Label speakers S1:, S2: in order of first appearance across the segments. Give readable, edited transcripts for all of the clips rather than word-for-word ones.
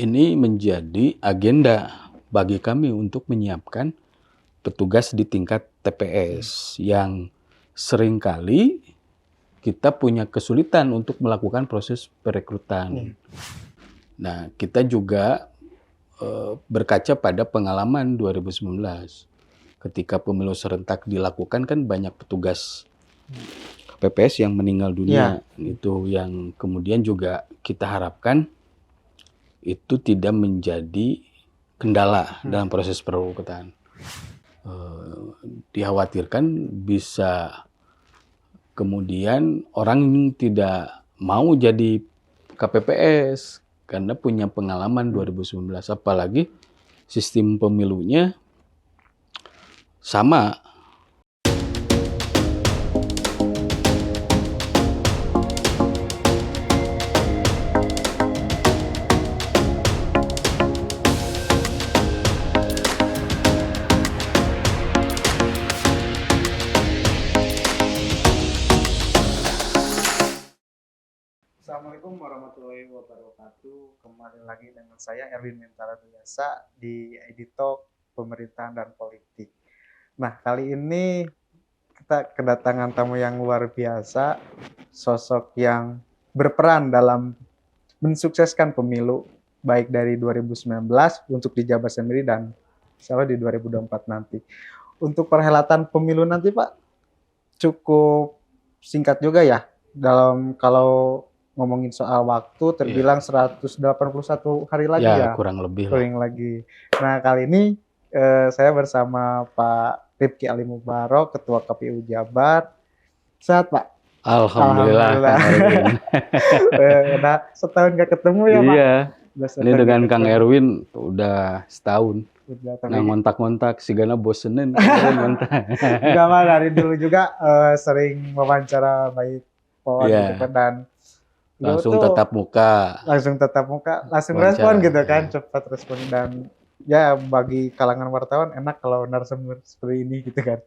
S1: ini menjadi agenda bagi kami untuk menyiapkan petugas di tingkat TPS yang seringkali kita punya kesulitan untuk melakukan proses perekrutan. Nah, kita juga berkaca pada pengalaman 2019. Ketika pemilu serentak dilakukan kan banyak petugas KPPS yang meninggal dunia. Itu yang kemudian juga kita harapkan itu tidak menjadi kendala dalam proses perekrutan. Dikhawatirkan bisa kemudian orang tidak mau jadi KPPS karena punya pengalaman 2019, apalagi sistem pemilunya sama.
S2: Assalamualaikum warahmatullahi wabarakatuh. Kembali lagi dengan saya Erwin Mentara Biasa di Editalk Pemerintahan dan Politik. Nah, kali ini kita kedatangan tamu yang luar biasa, sosok yang berperan dalam mensukseskan pemilu baik dari 2019 untuk di Jabar sendiri dan insya Allah di 2024 nanti. Untuk perhelatan pemilu nanti Pak, cukup singkat juga ya. Kalau ngomongin soal waktu terbilang 181 hari lagi ya.
S1: Kurang lebih
S2: Kurang lagi. Nah, kali ini saya bersama Pak Rifki Ali Mubarok, Ketua KPU Jabar. Sehat, Pak?
S1: Alhamdulillah.
S2: Udah setahun gak ketemu ya, Pak?
S1: Iya. Ini dengan Kang Erwin udah setahun. Nah, ngontak-ngontak sigana bosenin.
S2: Enggak, Pak, dari dulu juga sering wawancara baik pohon gitu kan, dan
S1: langsung tatap muka,
S2: langsung respon gitu kan, cepat respon, dan ya bagi kalangan wartawan enak kalau narasumber seperti ini gitu kan.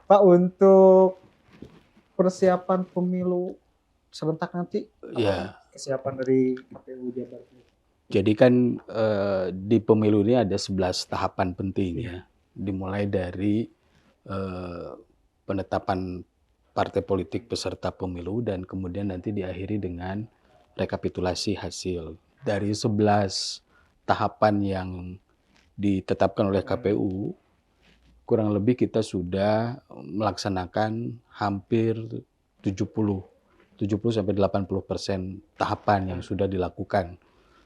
S2: Pak, untuk persiapan pemilu serentak nanti, kesiapan dari KPU Jabar.
S1: Jadi kan di pemilu ini ada 11 tahapan penting ya. Dimulai dari penetapan partai politik peserta pemilu dan kemudian nanti diakhiri dengan rekapitulasi hasil. Dari 11 tahapan yang ditetapkan oleh KPU, kurang lebih kita sudah melaksanakan hampir 70-80% tahapan yang sudah dilakukan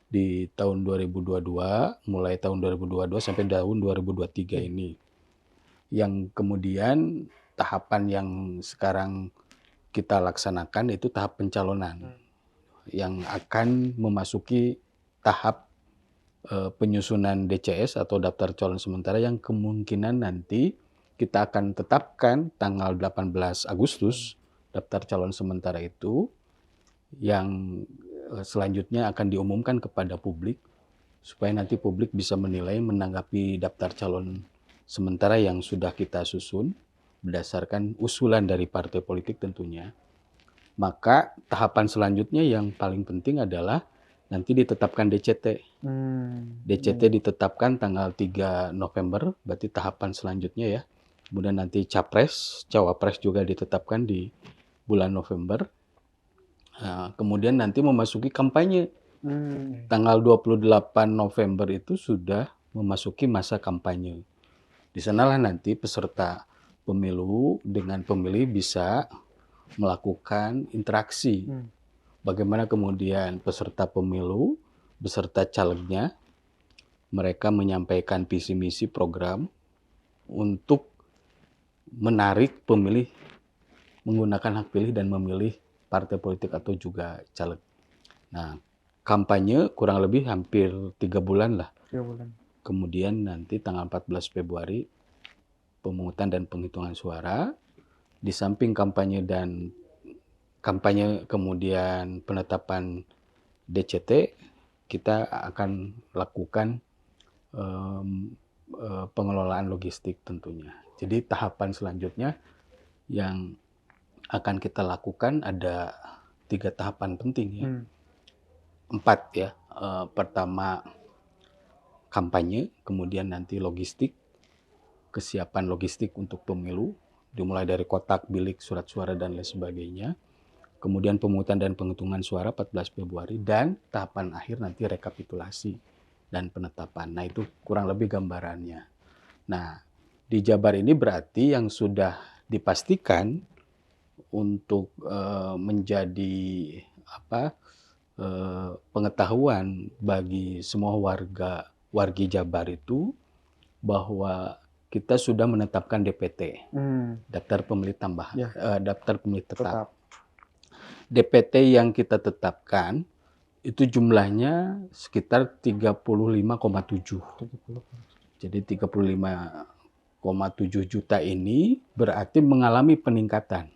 S1: di tahun 2022, mulai tahun 2022 sampai tahun 2023 ini. Yang kemudian tahapan yang sekarang kita laksanakan itu tahap pencalonan yang akan memasuki tahap penyusunan DCS atau daftar calon sementara yang kemungkinan nanti kita akan tetapkan tanggal 18 Agustus daftar calon sementara itu, yang selanjutnya akan diumumkan kepada publik supaya nanti publik bisa menilai menanggapi daftar calon sementara yang sudah kita susun berdasarkan usulan dari partai politik tentunya. Maka tahapan selanjutnya yang paling penting adalah nanti ditetapkan DCT. DCT ditetapkan tanggal 3 November, berarti tahapan selanjutnya ya. Kemudian nanti Capres, Cawapres juga ditetapkan di bulan November. Nah, kemudian nanti memasuki kampanye. Tanggal 28 November itu sudah memasuki masa kampanye. Di sanalah nanti peserta pemilu dengan pemilih bisa melakukan interaksi. Bagaimana kemudian peserta pemilu, beserta calegnya, mereka menyampaikan visi misi program untuk menarik pemilih menggunakan hak pilih dan memilih partai politik atau juga caleg. Nah, kampanye kurang lebih hampir 3 bulan lah.
S2: 3 bulan.
S1: Kemudian nanti tanggal 14 Februari pemungutan dan penghitungan suara. Di samping kampanye kemudian penetapan DCT, kita akan lakukan pengelolaan logistik tentunya. Jadi tahapan selanjutnya yang akan kita lakukan ada 3 tahapan penting ya. 4 ya. Pertama kampanye, kemudian nanti logistik, kesiapan logistik untuk pemilu, dimulai dari kotak, bilik, surat suara, dan lain sebagainya. Kemudian pemungutan dan penghitungan suara 14 Februari, dan tahapan akhir nanti rekapitulasi dan penetapan. Nah, itu kurang lebih gambarannya. Nah, di Jabar ini berarti yang sudah dipastikan untuk menjadi pengetahuan bagi semua wargi Jabar itu bahwa kita sudah menetapkan DPT, daftar pemilih tambahan, daftar pemilih tetap. DPT yang kita tetapkan itu jumlahnya sekitar 35,7. Jadi 35,7 juta ini berarti mengalami peningkatan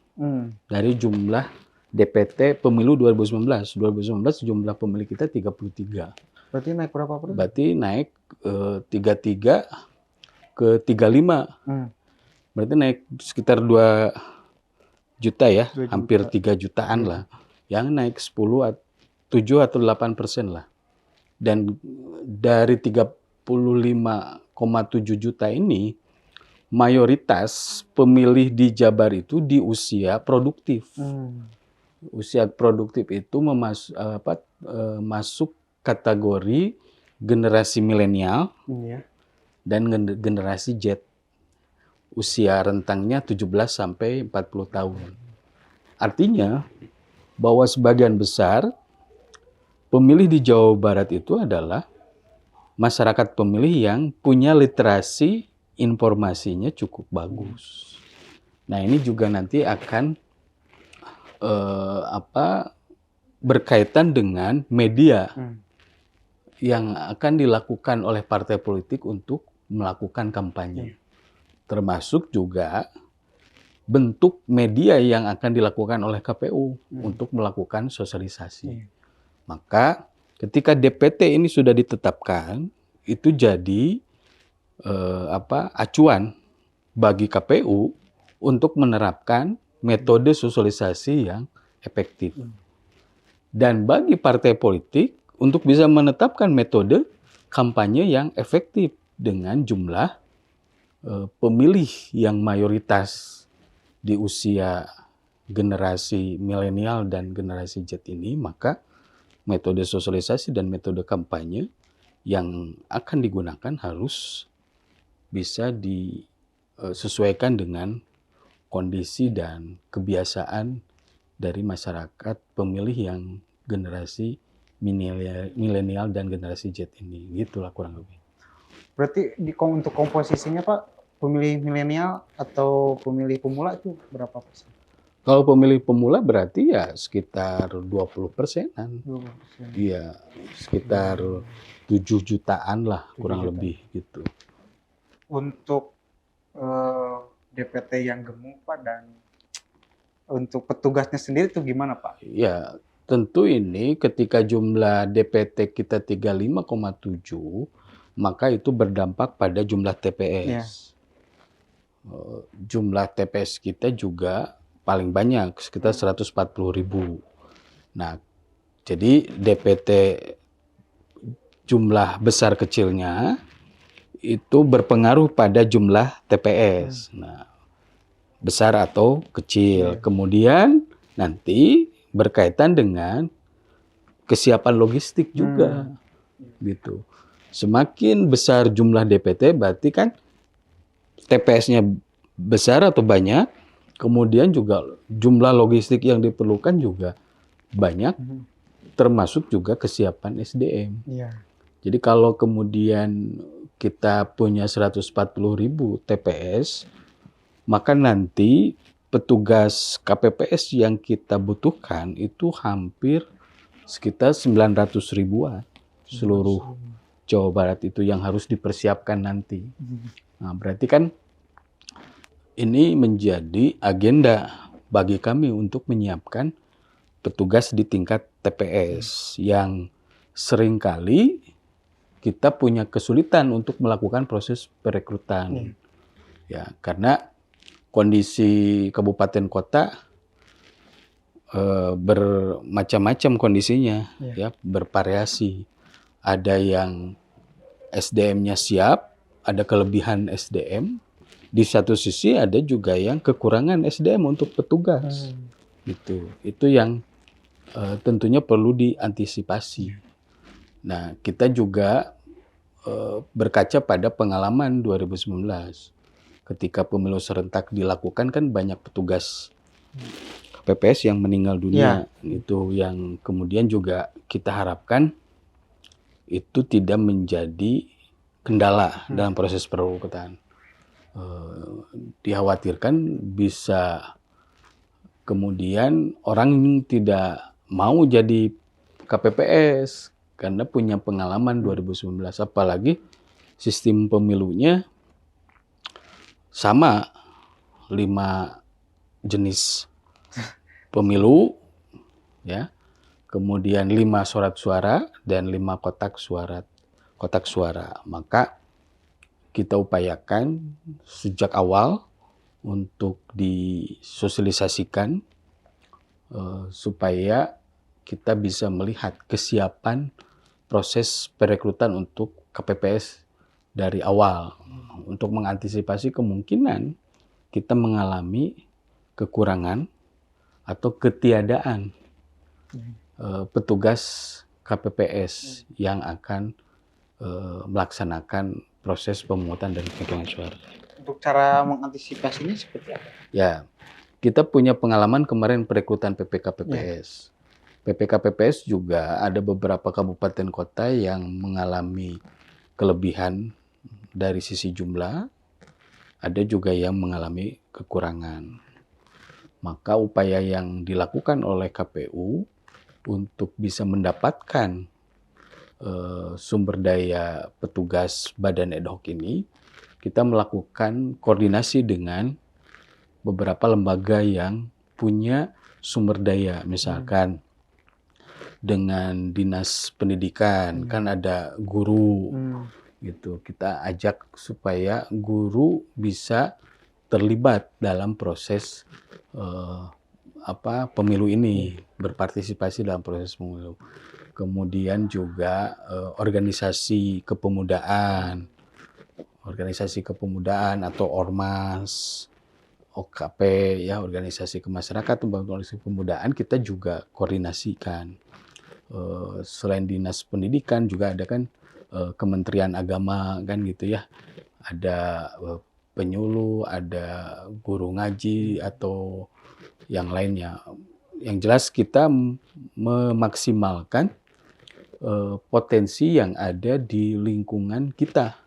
S1: dari jumlah DPT pemilu 2019. 2019 jumlah pemilih kita 33.
S2: Berarti naik berapa persen?
S1: Berarti naik 33 ke 35. Berarti naik sekitar 2 juta ya,
S2: 2 juta.
S1: hampir 3 jutaan lah. Yang naik 7 atau 8% lah. Dan dari 35,7 juta ini, mayoritas pemilih di Jabar itu di usia produktif. Usia produktif itu masuk kategori generasi milenial dan generasi Z. Usia rentangnya 17 sampai 40 tahun. Artinya bahwa sebagian besar pemilih di Jawa Barat itu adalah masyarakat pemilih yang punya literasi informasinya cukup bagus. Nah, ini juga nanti akan berkaitan dengan media yang akan dilakukan oleh partai politik untuk melakukan kampanye. Termasuk juga bentuk media yang akan dilakukan oleh KPU untuk melakukan sosialisasi. Maka ketika DPT ini sudah ditetapkan, itu jadi acuan bagi KPU untuk menerapkan metode sosialisasi yang efektif. Dan bagi partai politik untuk bisa menetapkan metode kampanye yang efektif dengan jumlah pemilih yang mayoritas di usia generasi milenial dan generasi Z ini, maka metode sosialisasi dan metode kampanye yang akan digunakan harus bisa disesuaikan dengan kondisi dan kebiasaan dari masyarakat pemilih yang generasi milenial dan generasi Z ini. Gitulah kurang lebih.
S2: Berarti untuk komposisinya Pak, pemilih milenial atau pemilih pemula itu berapa persen?
S1: Kalau pemilih pemula berarti ya sekitar 20%-an.
S2: 20%.
S1: Iya, sekitar 7 jutaan lah kurang lebih gitu.
S2: Untuk DPT yang gemuk Pak, dan untuk petugasnya sendiri itu gimana Pak?
S1: Ya, tentu ini ketika jumlah DPT kita 35,7, maka itu berdampak pada jumlah TPS. Jumlah TPS kita juga paling banyak, sekitar 140.000. Nah, jadi DPT jumlah besar kecilnya itu berpengaruh pada jumlah TPS. Nah, besar atau kecil. Kemudian nanti berkaitan dengan kesiapan logistik juga. Gitu. Semakin besar jumlah DPT berarti kan TPS-nya besar atau banyak, kemudian juga jumlah logistik yang diperlukan juga banyak, termasuk juga kesiapan SDM. Jadi kalau kemudian kita punya 140.000 TPS, maka nanti petugas KPPS yang kita butuhkan itu hampir sekitar 900.000-an seluruh Jawa Barat itu yang harus dipersiapkan nanti. Nah, berarti kan ini menjadi agenda bagi kami untuk menyiapkan petugas di tingkat TPS yang seringkali kita punya kesulitan untuk melakukan proses perekrutan. Ya, karena kondisi kabupaten kota bermacam-macam kondisinya, ya, bervariasi. Ada yang SDM-nya siap, ada kelebihan SDM. Di satu sisi ada juga yang kekurangan SDM untuk petugas. Gitu. Itu yang tentunya perlu diantisipasi. Nah, kita juga berkaca pada pengalaman 2019. Ketika pemilu serentak dilakukan kan banyak petugas KPPS yang meninggal dunia. Itu yang kemudian juga kita harapkan itu tidak menjadi kendala dalam proses perekrutan. Dikhawatirkan bisa kemudian orang yang tidak mau jadi KPPS karena punya pengalaman 2019, apalagi sistem pemilunya sama 5 jenis pemilu, ya, kemudian 5 surat suara dan 5 kotak suara. Maka kita upayakan sejak awal untuk disosialisasikan supaya kita bisa melihat kesiapan proses perekrutan untuk KPPS dari awal untuk mengantisipasi kemungkinan kita mengalami kekurangan atau ketiadaan petugas KPPS yang akan melaksanakan proses pemungutan dan penghitungan suara.
S2: Untuk cara mengantisipasinya seperti apa?
S1: Ya, kita punya pengalaman kemarin perekrutan PPKPPS. PPKPPS juga ada beberapa kabupaten kota yang mengalami kelebihan dari sisi jumlah, ada juga yang mengalami kekurangan. Maka upaya yang dilakukan oleh KPU untuk bisa mendapatkan sumber daya petugas badan ad hoc ini, kita melakukan koordinasi dengan beberapa lembaga yang punya sumber daya, misalkan dengan dinas pendidikan, kan ada guru, gitu. Kita ajak supaya guru bisa terlibat dalam proses pemilu ini, berpartisipasi dalam proses pemilu. Kemudian juga organisasi kepemudaan atau ormas, OKP, ya, organisasi kemasyarakatan, organisasi kepemudaan, kita juga koordinasikan. Selain dinas pendidikan juga ada kan Kementerian Agama kan gitu ya, ada penyuluh, ada guru ngaji atau yang lainnya. Yang jelas kita memaksimalkan potensi yang ada di lingkungan kita,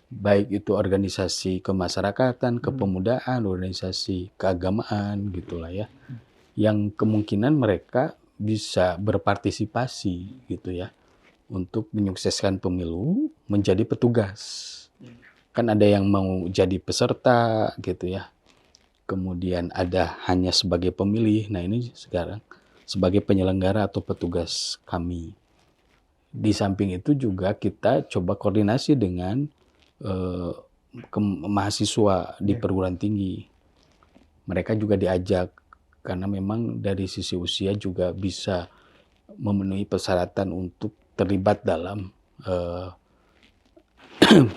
S1: baik itu organisasi kemasyarakatan, kepemudaan, organisasi keagamaan, gitulah ya, yang kemungkinan mereka bisa berpartisipasi gitu ya untuk menyukseskan pemilu menjadi petugas. Kan ada yang mau jadi peserta gitu ya, kemudian ada hanya sebagai pemilih. Nah, ini sekarang sebagai penyelenggara atau petugas kami. Di samping itu juga kita coba koordinasi dengan mahasiswa di perguruan tinggi. Mereka juga diajak karena memang dari sisi usia juga bisa memenuhi persyaratan untuk terlibat dalam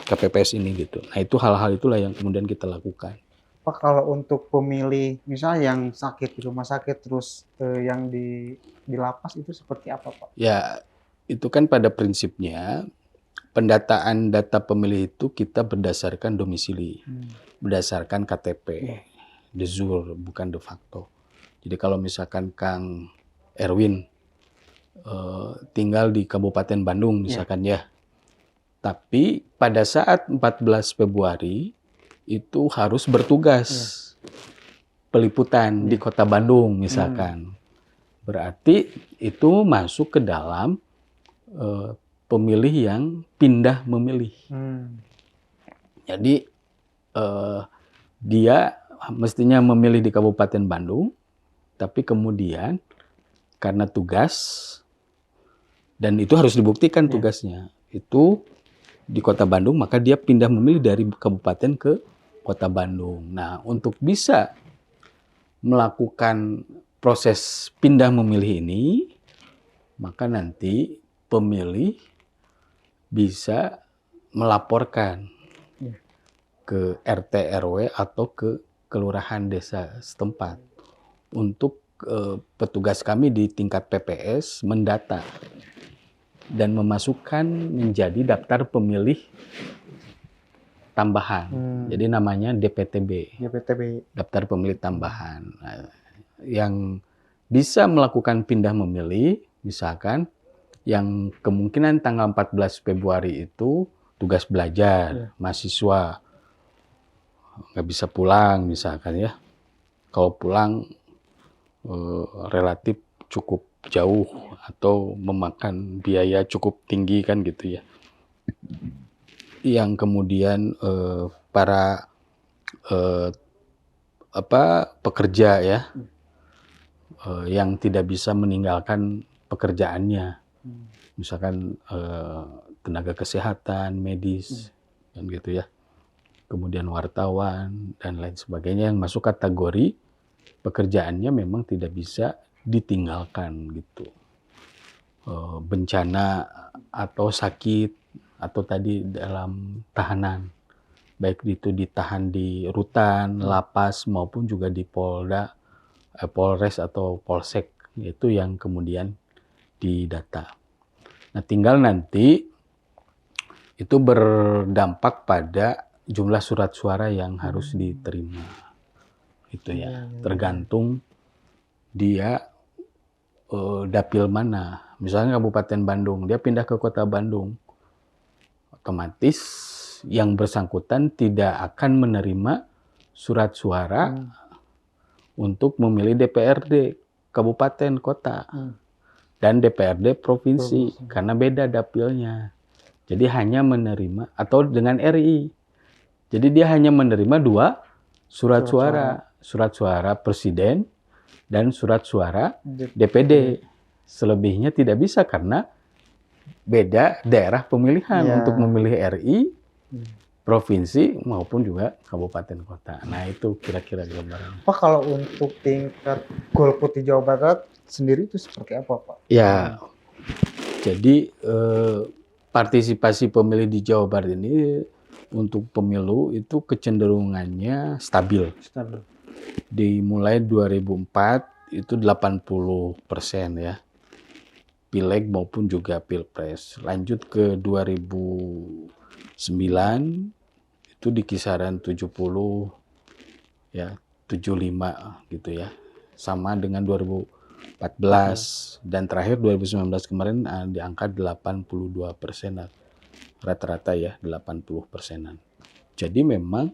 S1: KPPS ini gitu. Nah, itu hal-hal itulah yang kemudian kita lakukan.
S2: Pak, kalau untuk pemilih misalnya yang sakit di rumah sakit terus yang di lapas itu seperti apa, Pak?
S1: Ya, itu kan pada prinsipnya pendataan data pemilih itu kita berdasarkan domisili, berdasarkan KTP, de jure bukan de facto. Jadi kalau misalkan Kang Erwin tinggal di Kabupaten Bandung misalkan ya, tapi pada saat 14 Februari itu harus bertugas peliputan di Kota Bandung misalkan. Berarti itu masuk ke dalam pemilih yang pindah memilih. Jadi dia mestinya memilih di Kabupaten Bandung, tapi kemudian karena tugas, dan itu harus dibuktikan tugasnya, itu di Kota Bandung, maka dia pindah memilih dari kabupaten ke Kota Bandung. Nah, untuk bisa melakukan proses pindah memilih ini, maka nanti pemilih bisa melaporkan
S2: Iya.
S1: ke RT RW atau ke kelurahan desa setempat untuk petugas kami di tingkat PPS mendata dan memasukkan menjadi daftar pemilih tambahan. Jadi namanya DPTB,
S2: DPTB.
S1: daftar pemilih tambahan. Nah, yang bisa melakukan pindah memilih, misalkan yang kemungkinan tanggal 14 Februari itu tugas belajar, mahasiswa nggak bisa pulang misalkan ya. Kalau pulang relatif cukup jauh atau memakan biaya cukup tinggi kan gitu ya. Yang kemudian para pekerja ya yang tidak bisa meninggalkan pekerjaannya, misalkan tenaga kesehatan, medis, kan gitu ya. Kemudian wartawan dan lain sebagainya yang masuk kategori pekerjaannya memang tidak bisa ditinggalkan gitu. Bencana atau sakit atau tadi dalam tahanan, baik itu ditahan di rutan, lapas maupun juga di Polda, Polres atau Polsek, itu yang kemudian didata. Nah, tinggal nanti itu berdampak pada jumlah surat suara yang harus diterima. Itu ya, tergantung dia dapil mana. Misalnya Kabupaten Bandung, dia pindah ke Kota Bandung, otomatis yang bersangkutan tidak akan menerima surat suara untuk memilih DPRD kabupaten kota dan DPRD provinsi karena beda dapilnya. Jadi hanya menerima atau dengan RI. Jadi dia hanya menerima 2 surat suara presiden dan surat suara DPD. Selebihnya tidak bisa karena beda daerah pemilihan untuk memilih RI, provinsi maupun juga kabupaten kota. Nah, itu kira-kira gambarannya.
S2: Pak, kalau untuk tingkat golput di Jawa Barat sendiri itu seperti apa, Pak?
S1: Ya, jadi partisipasi pemilih di Jawa Barat ini untuk pemilu itu kecenderungannya stabil. Dimulai 2004 itu 80% ya, Pileg maupun juga Pilpres. Lanjut ke 2009 itu di kisaran 70 ya, 75 gitu ya. Sama dengan 2014 dan terakhir 2019 kemarin di angka 82%, rata-rata ya 80%. Jadi memang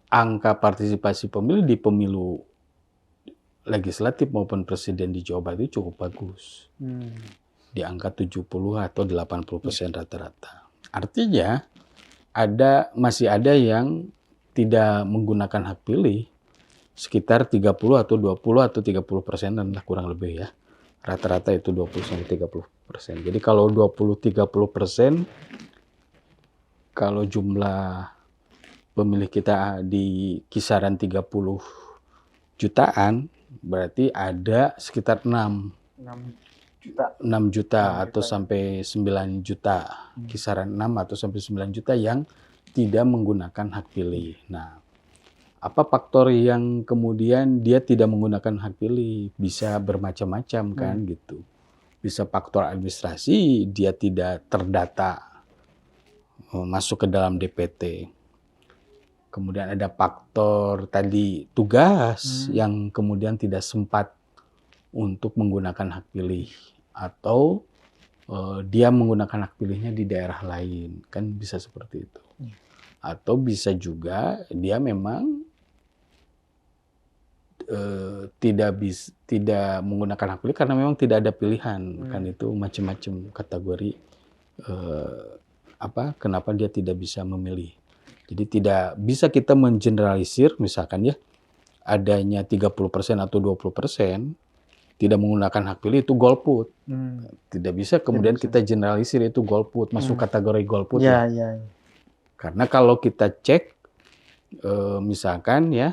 S1: angka partisipasi pemilih di pemilu legislatif maupun presiden di Jawa Barat itu cukup bagus. Di angka 70 atau 80% rata-rata. Artinya masih ada yang tidak menggunakan hak pilih, sekitar 30 atau 20 atau 30% lah kurang lebih ya. Rata-rata itu 20-30%. Jadi kalau 20-30%, kalau jumlah pemilih kita di kisaran 30 jutaan, berarti ada sekitar 6 juta atau sampai 9 juta. Kisaran 6 atau sampai 9 juta yang tidak menggunakan hak pilih. Nah, apa faktor yang kemudian dia tidak menggunakan hak pilih? Bisa bermacam-macam kan gitu. Bisa faktor administrasi, dia tidak terdata masuk ke dalam DPT. Kemudian ada faktor tadi tugas yang kemudian tidak sempat untuk menggunakan hak pilih. Atau dia menggunakan hak pilihnya di daerah lain. Kan bisa seperti itu. Atau bisa juga dia memang tidak menggunakan hak pilih karena memang tidak ada pilihan. Kan itu macam-macam kategori kenapa dia tidak bisa memilih. Jadi tidak bisa kita mengeneralisir misalkan ya adanya 30% atau 20% tidak menggunakan hak pilih itu golput. Tidak bisa kemudian kita generalisir itu golput, masuk kategori golput. Karena kalau kita cek misalkan ya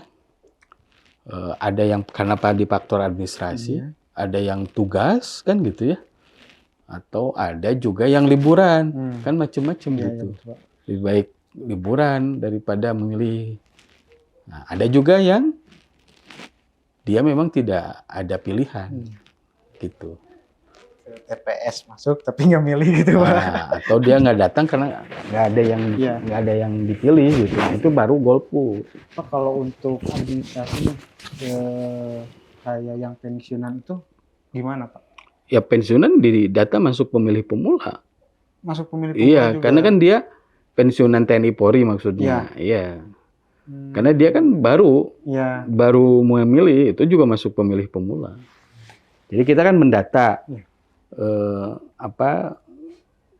S1: ada yang karena di faktor administrasi, ada yang tugas kan gitu ya. atau ada juga yang liburan,
S2: Hmm.
S1: kan macam-macam
S2: Iya, iya,
S1: gitu.
S2: betul, Pak.
S1: Lebih baik liburan daripada memilih. Nah, ada juga yang dia memang tidak ada pilihan
S2: Hmm.
S1: gitu.
S2: Ke TPS masuk tapi nggak milih gitu, Pak.
S1: Nah, atau dia nggak datang karena nggak ada yang
S2: Iya.
S1: nggak ada yang dipilih gitu. Nah, itu baru golput.
S2: Pak, kalau untuk administrasi kayak yang pensiunan itu gimana, Pak?
S1: Ya pensiunan di data masuk pemilih pemula.
S2: Masuk pemilih pemula
S1: Iya,
S2: juga?
S1: karena kan dia pensiunan TNI Polri maksudnya. Iya. Karena dia kan baru
S2: Iya.
S1: baru memilih, itu juga masuk pemilih pemula. Jadi kita kan mendata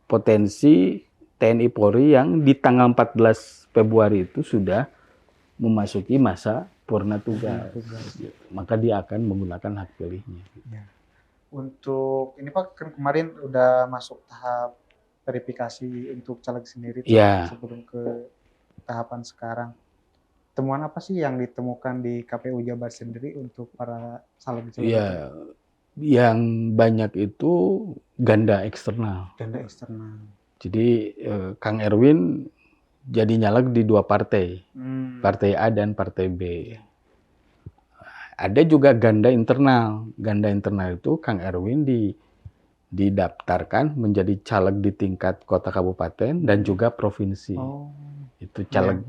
S1: potensi TNI Polri yang di tanggal 14 Februari itu sudah memasuki masa purna tugas. Maka dia akan menggunakan hak pilihnya.
S2: Ya. Untuk ini Pak, kan kemarin udah masuk tahap verifikasi untuk caleg sendiri
S1: Ya.
S2: sebelum ke tahapan sekarang. Temuan apa sih yang ditemukan di KPU Jabar sendiri untuk para caleg?
S1: Ya, yang banyak itu ganda eksternal.
S2: Ganda eksternal.
S1: Jadi Kang Erwin jadi nyalek di 2 partai, Partai A dan Partai B. Ada juga ganda internal. Ganda internal itu Kang Erwin didaftarkan menjadi caleg di tingkat kota kabupaten dan juga provinsi. Itu caleg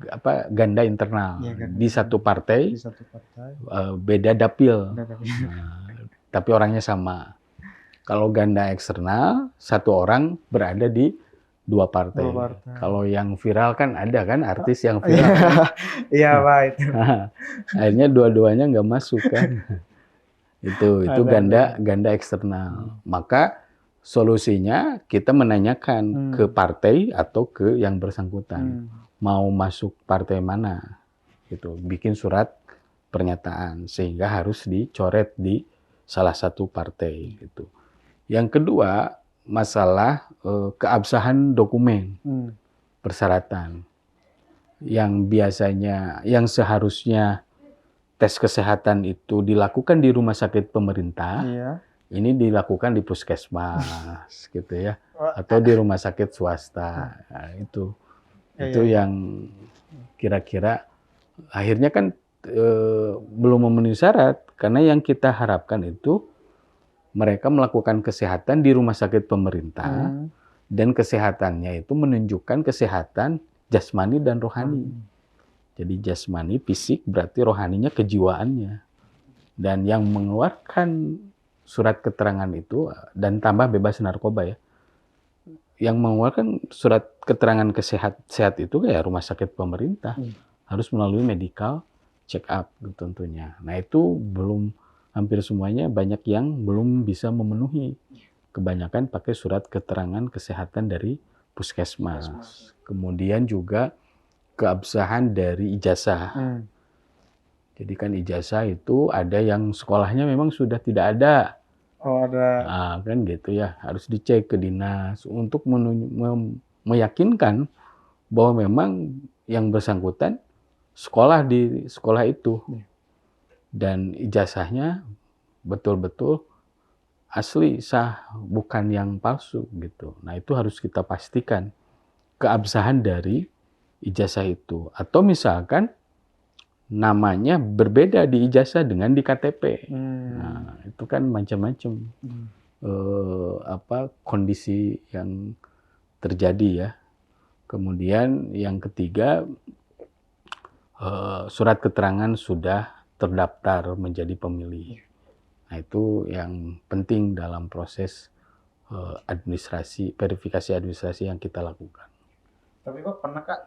S1: ganda internal. Di satu partai, beda dapil. Tapi orangnya sama. Kalau ganda eksternal, satu orang berada di 2 partai. Kalau yang viral kan ada kan artis yang viral.
S2: Iya, Pak, itu.
S1: Akhirnya dua-duanya nggak masuk kan. itu ganda eksternal. Maka solusinya kita menanyakan ke partai atau ke yang bersangkutan. Mau masuk partai mana? Gitu. Bikin surat pernyataan sehingga harus dicoret di salah satu partai gitu. Yang kedua, masalah keabsahan dokumen persyaratan yang biasanya, yang seharusnya tes kesehatan itu dilakukan di rumah sakit pemerintah, ini dilakukan di puskesmas gitu ya, atau di rumah sakit swasta. Nah, itu yang kira-kira akhirnya kan belum memenuhi syarat, karena yang kita harapkan itu mereka melakukan kesehatan di rumah sakit pemerintah dan kesehatannya itu menunjukkan kesehatan jasmani dan rohani. Jadi jasmani fisik berarti rohaninya kejiwaannya. Dan yang mengeluarkan surat keterangan itu dan tambah bebas narkoba ya. Yang mengeluarkan surat keterangan sehat itu kayak rumah sakit pemerintah. Harus melalui medical check up tentunya. Nah, itu belum, hampir semuanya banyak yang belum bisa memenuhi. Kebanyakan pakai surat keterangan kesehatan dari puskesmas. Kemudian juga keabsahan dari ijazah. Jadi kan ijazah itu ada yang sekolahnya memang sudah tidak ada. Nah, kan gitu ya. Harus dicek ke dinas untuk meyakinkan bahwa memang yang bersangkutan sekolah di sekolah itu. Dan ijazahnya betul-betul asli, sah, bukan yang palsu gitu. Nah, itu harus kita pastikan keabsahan dari ijazah itu. Atau misalkan namanya berbeda di ijazah dengan di KTP. Nah, itu kan macam-macam kondisi yang terjadi ya. Kemudian yang ketiga, surat keterangan sudah terdaftar menjadi pemilih. Nah, itu yang penting dalam proses verifikasi administrasi yang kita lakukan.
S2: Tapi Pak, pernah Kak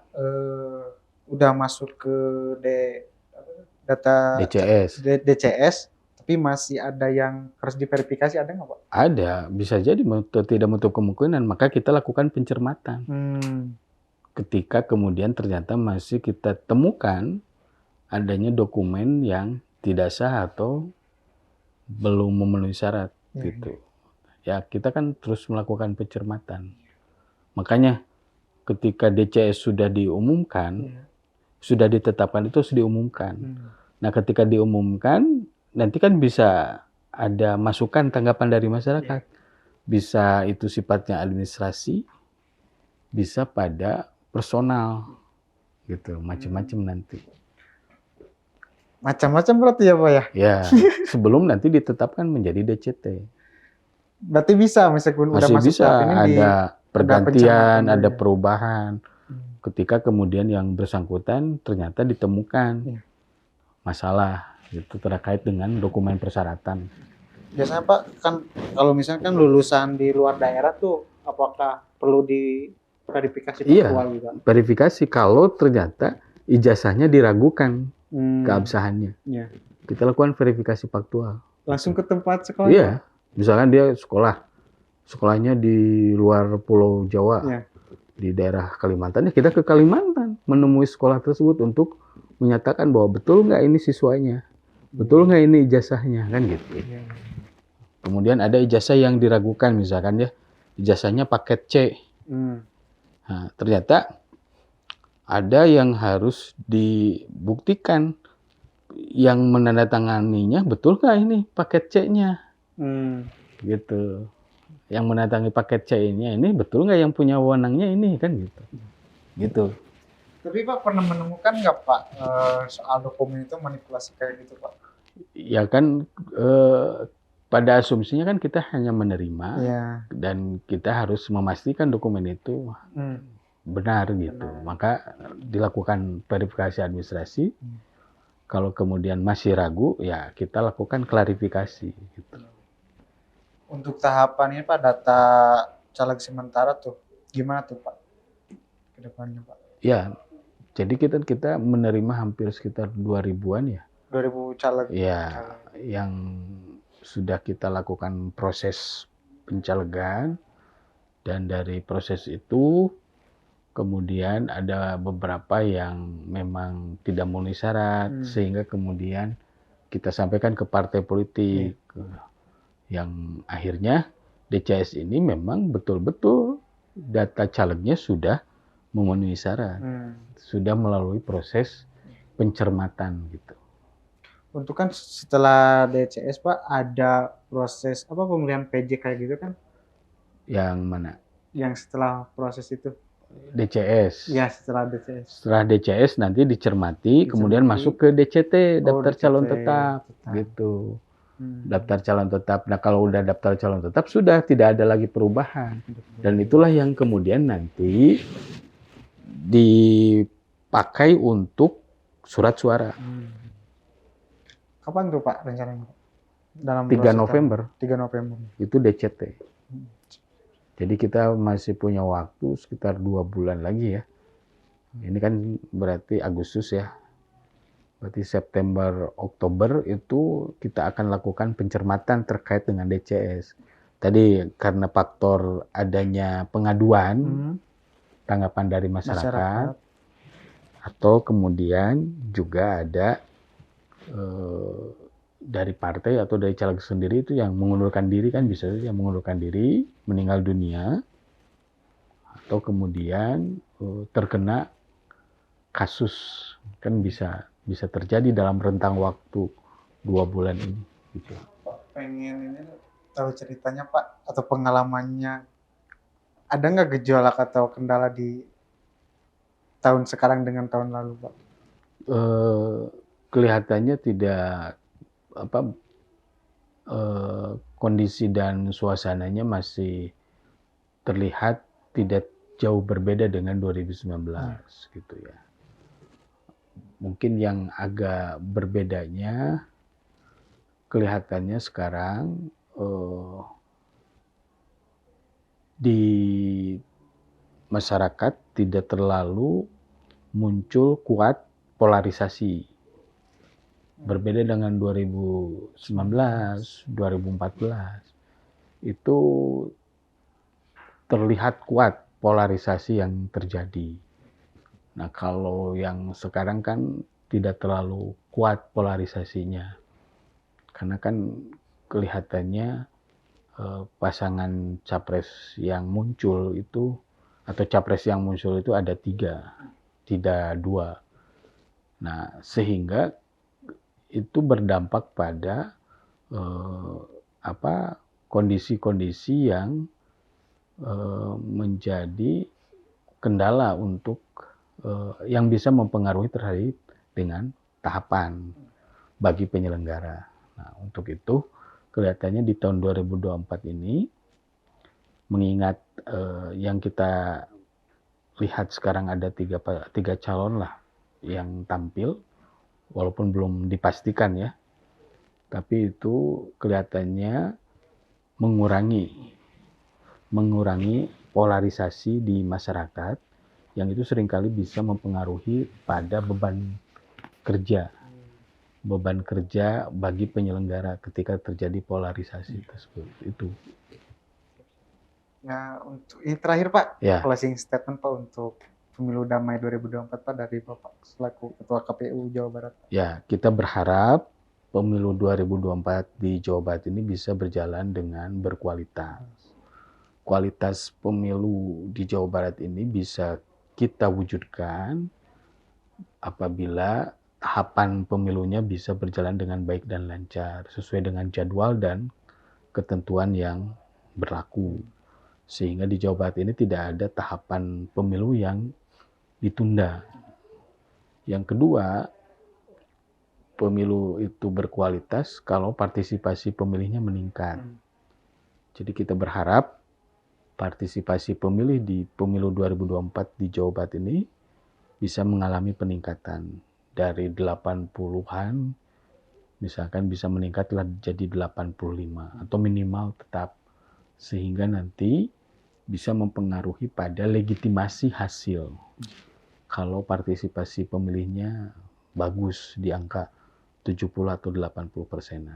S2: udah masuk ke data DCS, tapi masih ada yang harus diverifikasi, ada nggak Pak?
S1: Ada, bisa jadi tidak menutup kemungkinan, maka kita lakukan pencermatan. Ketika kemudian ternyata masih kita temukan adanya dokumen yang tidak sah atau belum memenuhi syarat gitu. Ya, kita kan terus melakukan pencermatan. Makanya ketika DCS sudah diumumkan, sudah ditetapkan, itu harus diumumkan. Nah, ketika diumumkan, nanti kan bisa ada masukan tanggapan dari masyarakat. bisa itu sifatnya administrasi, bisa pada personal, gitu, macam-macam nanti.
S2: Macam-macam berarti ya Pak ya?
S1: Ya, sebelum nanti ditetapkan menjadi DCT.
S2: Berarti bisa meskipun udah
S1: Masih
S2: masuk
S1: bisa
S2: tahap ini
S1: ada
S2: pencermatan
S1: pergantian, ada
S2: dulu ya?
S1: perubahan, ketika kemudian yang bersangkutan ternyata ditemukan
S2: Iya.
S1: masalah itu terkait dengan dokumen persyaratan.
S2: Biasanya Pak, kan kalau misalnya kan lulusan di luar daerah tuh, apakah perlu di verifikasi
S1: Iya,
S2: faktual juga?
S1: verifikasi kalau ternyata ijazahnya diragukan keabsahannya.
S2: Iya.
S1: Kita lakukan verifikasi faktual.
S2: Langsung ke tempat sekolah?
S1: Iya, misalkan dia sekolahnya di luar Pulau Jawa,
S2: Iya.
S1: di daerah Kalimantan, ya kita ke Kalimantan menemui sekolah tersebut untuk menyatakan bahwa betul nggak ini siswanya, betul nggak ini ijazahnya, kan gitu.
S2: Iya.
S1: Kemudian ada ijazah yang diragukan, misalkan ya ijazahnya paket C. Nah, ternyata ada yang harus dibuktikan, yang menandatanganinya betul nggak ini paket C-nya, gitu. Yang menandatangani paket C-nya ini betul nggak yang punya wewenangnya ini, kan gitu. Gitu.
S2: Tapi Pak pernah menemukan nggak Pak soal dokumen itu manipulasi kayak gitu Pak?
S1: Ya kan pada asumsinya kan kita hanya menerima, dan kita harus memastikan dokumen itu benar gitu. Maka dilakukan verifikasi administrasi. Kalau kemudian masih ragu, ya kita lakukan klarifikasi gitu.
S2: Untuk tahapan ini Pak, data caleg sementara tuh gimana tuh Pak ke depannya Pak?
S1: Ya, jadi kita menerima hampir sekitar 2000-an ya.
S2: 2000 caleg.
S1: Ya, yang sudah kita lakukan proses pencalegan, dan dari proses itu kemudian ada beberapa yang memang tidak memenuhi syarat, sehingga kemudian kita sampaikan ke partai politik, yang akhirnya DCS ini memang betul-betul data calegnya sudah memenuhi syarat, sudah melalui proses pencermatan gitu.
S2: Untuk kan setelah DCS Pak ada proses apa pemilihan PJ kayak gitu kan?
S1: Yang mana?
S2: Yang setelah proses itu.
S1: DCS.
S2: Ya, setelah DCS.
S1: Setelah DCS nanti dicermati, kemudian masuk ke DCT, daftar calon tetap, gitu. Daftar calon tetap. Nah, kalau udah daftar calon tetap sudah tidak ada lagi perubahan. Dan itulah yang kemudian nanti dipakai untuk surat suara.
S2: Kapan tuh Pak rencananya? Dalam
S1: 3 November.
S2: 3 November.
S1: Itu DCT. Jadi kita masih punya waktu sekitar 2 bulan lagi ya. Ini kan berarti Agustus ya. Berarti September, Oktober itu kita akan lakukan pencermatan terkait dengan DCS. Tadi karena faktor adanya pengaduan, tanggapan dari masyarakat, atau kemudian juga ada dari partai atau dari caleg sendiri itu yang mengundurkan diri, kan bisa saja mengundurkan diri, meninggal dunia, atau kemudian terkena kasus, kan bisa terjadi dalam rentang waktu 2 bulan ini. Gitu.
S2: Pak pengen ini tahu ceritanya Pak atau pengalamannya, ada nggak gejolak atau kendala di tahun sekarang dengan tahun lalu Pak?
S1: Kelihatannya tidak kondisi dan suasananya masih terlihat tidak jauh berbeda dengan 2019 gitu ya. Mungkin yang agak berbedanya kelihatannya sekarang di masyarakat tidak terlalu muncul kuat polarisasi. Berbeda dengan 2019, 2014, itu terlihat kuat polarisasi yang terjadi. Nah, kalau yang sekarang kan tidak terlalu kuat polarisasinya. Karena kan kelihatannya pasangan capres yang muncul itu, atau capres yang muncul itu ada 3, tidak 2. Nah, sehingga itu berdampak pada kondisi-kondisi yang menjadi kendala untuk yang bisa mempengaruhi terkait dengan tahapan bagi penyelenggara. Nah, untuk itu kelihatannya di tahun 2024 ini, mengingat yang kita lihat sekarang ada tiga calon lah yang tampil, walaupun belum dipastikan ya, tapi itu kelihatannya mengurangi polarisasi di masyarakat yang itu seringkali bisa mempengaruhi pada beban kerja bagi penyelenggara ketika terjadi polarisasi tersebut. Itu.
S2: Ya, untuk ini terakhir Pak,
S1: Ya.
S2: closing statement Pak untuk Pemilu Damai 2024 Pak dari Bapak selaku Ketua KPU Jawa Barat.
S1: Ya, kita berharap pemilu 2024 di Jawa Barat ini bisa berjalan dengan berkualitas. Kualitas pemilu di Jawa Barat ini bisa kita wujudkan apabila tahapan pemilunya bisa berjalan dengan baik dan lancar, sesuai dengan jadwal dan ketentuan yang berlaku. Sehingga di Jawa Barat ini tidak ada tahapan pemilu yang ditunda. Yang kedua, pemilu itu berkualitas kalau partisipasi pemilihnya meningkat. Jadi kita berharap partisipasi pemilih di pemilu 2024 di Jawa Barat ini bisa mengalami peningkatan dari 80-an, misalkan bisa meningkatlah jadi 85 atau minimal tetap, sehingga nanti bisa mempengaruhi pada legitimasi hasil. Kalau partisipasi pemilihnya bagus di angka 70 atau 80%.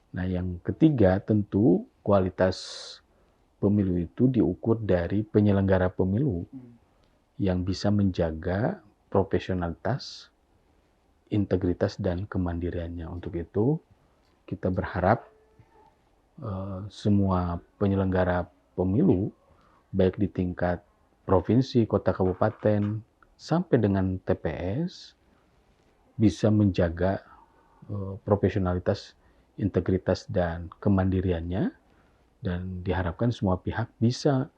S1: Nah, yang ketiga tentu kualitas pemilu itu diukur dari penyelenggara pemilu yang bisa menjaga profesionalitas, integritas, dan kemandiriannya. Untuk itu, kita berharap semua penyelenggara pemilu, baik di tingkat provinsi, kota, kabupaten, sampai dengan TPS, bisa menjaga profesionalitas, integritas, dan kemandiriannya, dan diharapkan semua pihak bisa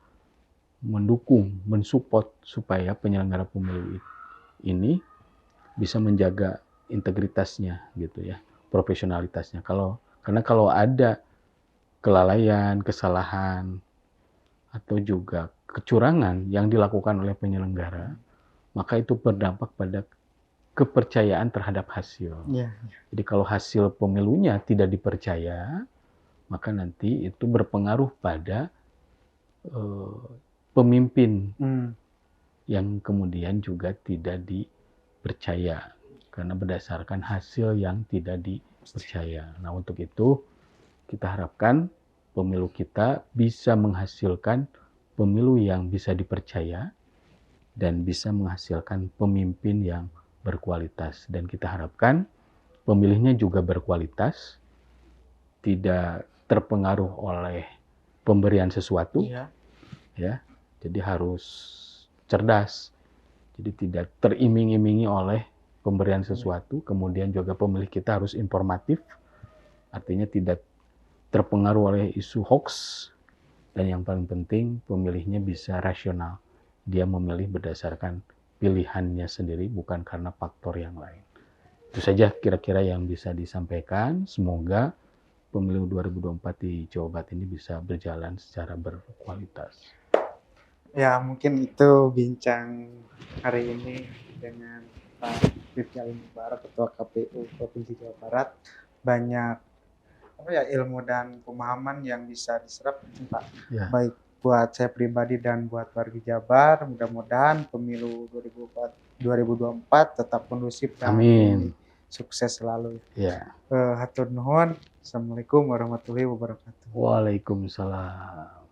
S1: mendukung, mensupport supaya penyelenggara pemilu ini bisa menjaga integritasnya gitu ya, profesionalitasnya. Karena kalau ada kelalaian, kesalahan, atau juga kecurangan yang dilakukan oleh penyelenggara, maka itu berdampak pada kepercayaan terhadap hasil. Jadi kalau hasil pemilunya tidak dipercaya, maka nanti itu berpengaruh pada pemimpin yang kemudian juga tidak dipercaya karena berdasarkan hasil yang tidak dipercaya. Nah, untuk itu kita harapkan pemilu kita bisa menghasilkan pemilu yang bisa dipercaya dan bisa menghasilkan pemimpin yang berkualitas. Dan kita harapkan pemilihnya juga berkualitas, tidak terpengaruh oleh pemberian sesuatu, ya. Jadi harus cerdas. Jadi tidak teriming-imingi oleh pemberian sesuatu. Kemudian juga pemilih kita harus informatif, artinya tidak terpengaruh oleh isu hoax. Dan yang paling penting, pemilihnya bisa rasional. Dia memilih berdasarkan pilihannya sendiri, bukan karena faktor yang lain. Itu saja kira-kira yang bisa disampaikan. Semoga pemilu 2024 di Jawa Barat ini bisa berjalan secara berkualitas.
S2: Ya, mungkin itu bincang hari ini dengan Pak Rifki Ali Mubarak, Ketua KPU Provinsi Jawa Barat. Banyak ilmu dan pemahaman yang bisa diserap Pak.
S1: Ya.
S2: Baik buat saya pribadi dan buat warga Jabar. Mudah-mudahan pemilu 2024 tetap kondusif dan sukses selalu.
S1: Ya.
S2: Hatur nuhun. Assalamualaikum warahmatullahi wabarakatuh.
S1: Waalaikumsalam.